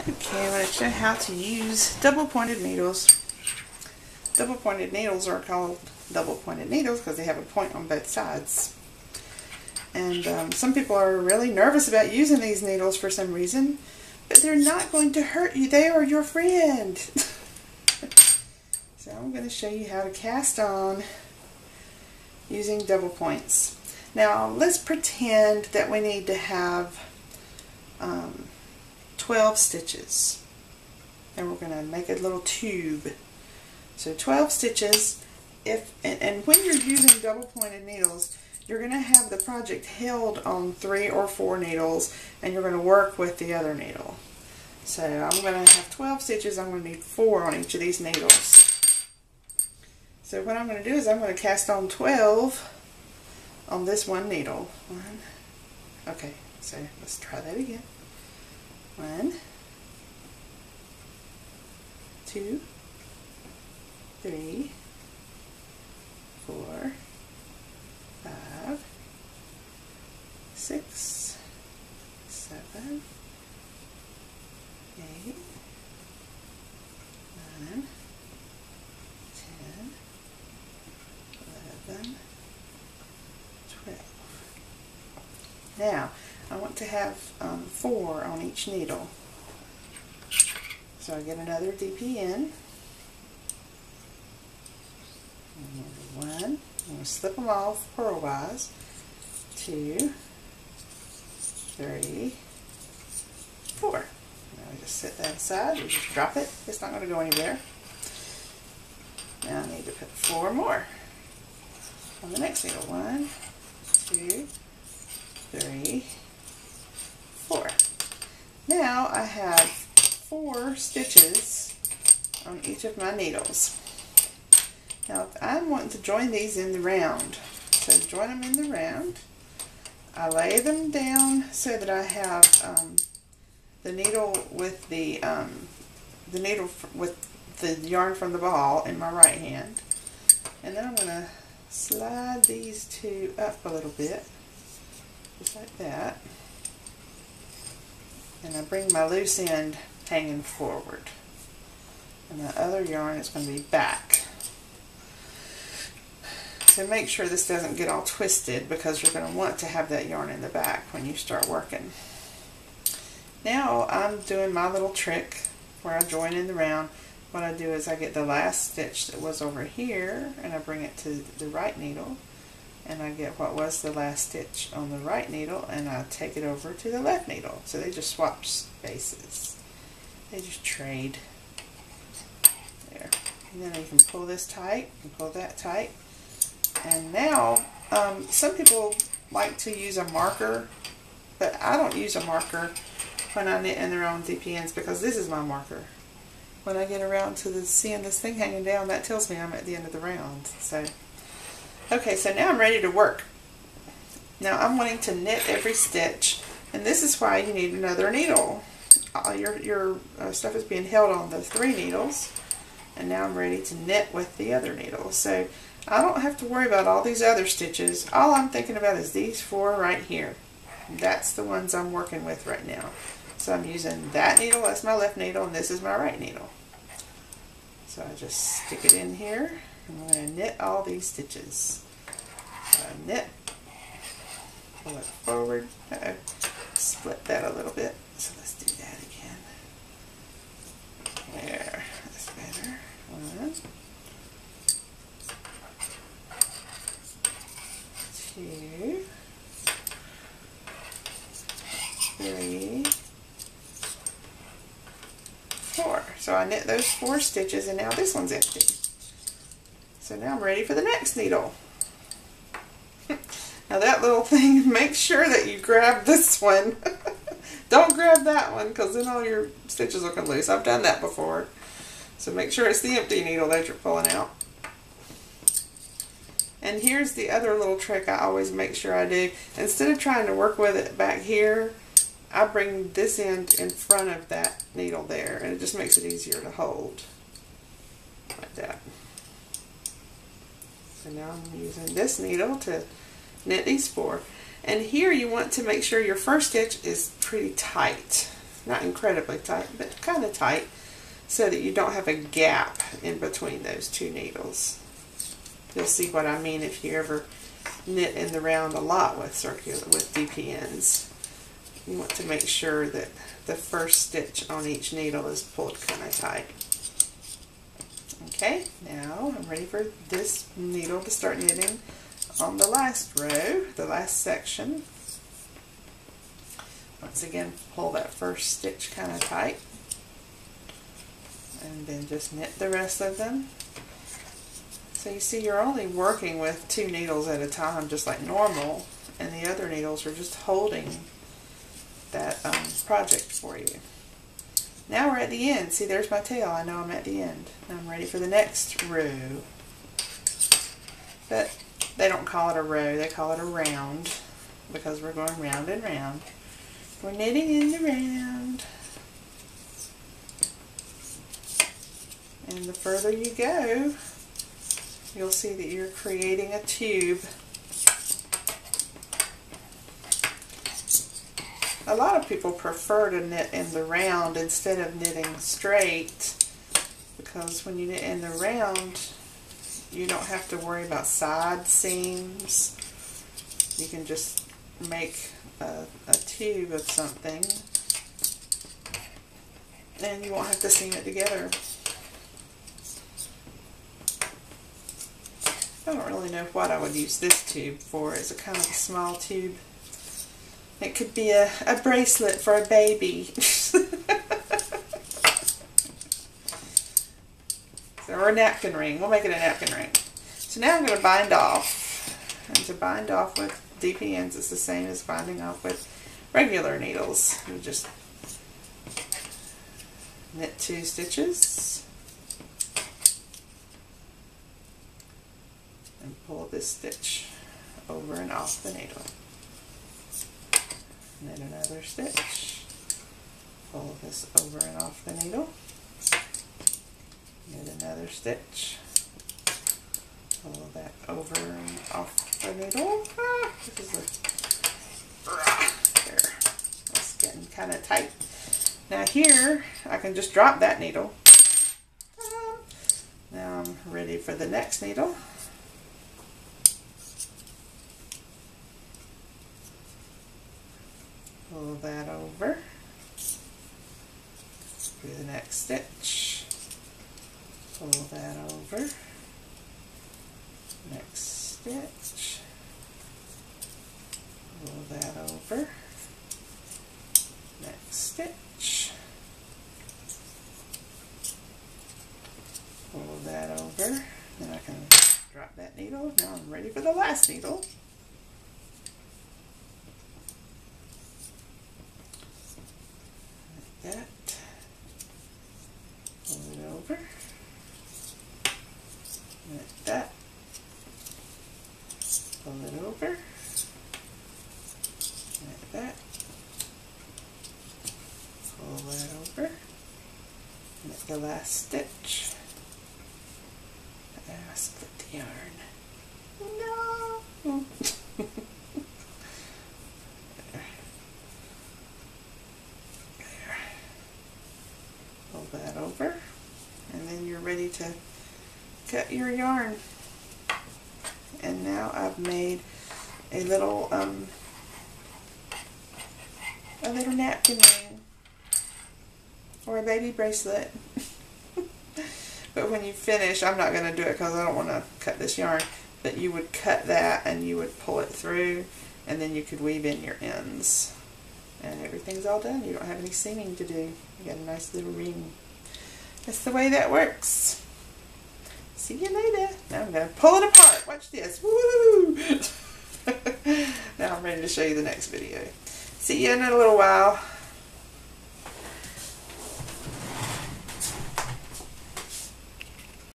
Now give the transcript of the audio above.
Okay, I'm going to show you how to use double pointed needles. Double pointed needles are called double pointed needles because they have a point on both sides. And some people are really nervous about using these needles for some reason, but they're not going to hurt you. They are your friend. So I'm going to show you how to cast on using double points. Now let's pretend that we need to have 12 stitches, and we're going to make a little tube. So 12 stitches. And when you're using double pointed needles, you're going to have the project held on 3 or 4 needles, and you're going to work with the other needle. So I'm going to have 12 stitches. I'm going to need 4 on each of these needles. So what I'm going to do is I'm going to cast on 12 on this one needle. Okay, so let's try that again. 1, 2, 3, 4, 5, 6, 7, 8, 9, 10, 11, 12. Now, I want to have 4 on each needle. So I get another DPN. One, I'm going to slip them off purlwise. 2, 3, 4. Now I just set that aside. You just drop it. It's not going to go anywhere. Now I need to put 4 more on the next needle. 1, 2, 3, 4. Now I have 4 stitches on each of my needles. Now I'm wanting to join these in the round. So join them in the round. I lay them down so that I have the needle with the yarn from the ball in my right hand, and then I'm going to slide these 2 up a little bit, just like that, and I bring my loose end hanging forward, and the other yarn is going to be back. So make sure this doesn't get all twisted, because you're going to want to have that yarn in the back when you start working. Now I'm doing my little trick where I join in the round. What I do is I get the last stitch that was over here, and I bring it to the right needle, and I get what was the last stitch on the right needle, and I take it over to the left needle. So they just swap spaces. They just trade. There. And then you can pull this tight and pull that tight. And now, some people like to use a marker, but I don't use a marker when I knit in their own DPNs, because this is my marker. When I get around to seeing this thing hanging down, that tells me I'm at the end of the round. So, okay, so now I'm ready to work. Now I'm wanting to knit every stitch, and this is why you need another needle. Your stuff is being held on the 3 needles, and now I'm ready to knit with the other needle. So I don't have to worry about all these other stitches. All I'm thinking about is these 4 right here. That's the ones I'm working with right now. So I'm using that needle as my left needle, and this is my right needle. So I just stick it in here, and I'm going to knit all these stitches. Knit, pull it forward, split that a little bit. So let's do that again. There, that's better. 1, 2, 3, 4. So I knit those 4 stitches, and now this one's empty. So now I'm ready for the next needle. Now that little thing, make sure that you grab this one. Don't grab that one, because then all your stitches will come loose. I've done that before. So make sure it's the empty needle that you're pulling out. And here's the other little trick I always make sure I do. Instead of trying to work with it back here, I bring this end in front of that needle there, and it just makes it easier to hold. Like that. So now I'm using this needle to knit these 4. And here you want to make sure your first stitch is pretty tight. not incredibly tight, but kind of tight, so that you don't have a gap in between those two needles. You'll see what I mean if you ever knit in the round a lot with DPNs. You want to make sure that the first stitch on each needle is pulled kind of tight. Okay, now I'm ready for this needle to start knitting on the last row, the last section. Once again, pull that first stitch kind of tight, and then just knit the rest of them. So you see, you're only working with 2 needles at a time, just like normal, and the other needles are just holding that project for you. Now we're at the end. See, there's my tail. I know I'm at the end. Now I'm ready for the next row. But they don't call it a row, they call it a round, because we're going round and round. We're knitting in the round. And the further you go, you'll see that you're creating a tube. A lot of people prefer to knit in the round instead of knitting straight, because when you knit in the round, you don't have to worry about side seams. You can just make a tube of something, and you won't have to seam it together. I don't really know what I would use this tube for. It's a kind of a small tube. It could be a bracelet for a baby. Or a napkin ring. We'll make it a napkin ring. So now I'm going to bind off. And to bind off with DPNs, it's the same as binding off with regular needles. You just knit 2 stitches. And pull this stitch over and off the needle. Knit another stitch, pull this over and off the needle, knit another stitch, pull that over and off the needle. There, that's getting kind of tight. Now here, I can just drop that needle. Now I'm ready for the next needle. Pull that over, do the next stitch, pull that over, next stitch, pull that over, next stitch, pull that over, then I can drop that needle. Now I'm ready for the last needle. That, pull it over, like that, pull it over, like that, pull that over, make the last stitch, and I split the yarn. No! That over, and then you're ready to cut your yarn. And now I've made a little napkin ring or a baby bracelet. But when you finish, I'm not going to do it because I don't want to cut this yarn, but you would cut that and you would pull it through, and then you could weave in your ends. And everything's all done. You don't have any seaming to do. You got a nice little ring. That's the way that works. See you later. Now I'm going to pull it apart. Watch this. Woo! Now I'm ready to show you the next video. See you in a little while.